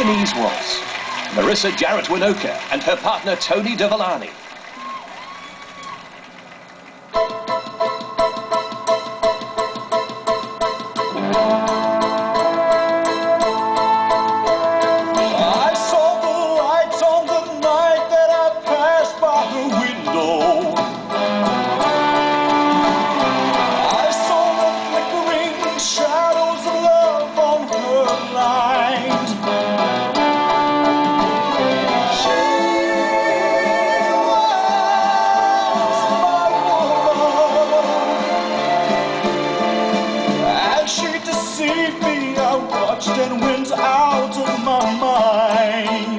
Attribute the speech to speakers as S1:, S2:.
S1: Viennese Waltz. Marissa Jarrett Winoka and her partner Tony Dovolani.
S2: I saw the lights on the night that I passed by her window. I saw the flickering shadows of love on her lines. She deceived me, I watched and went out of my mind.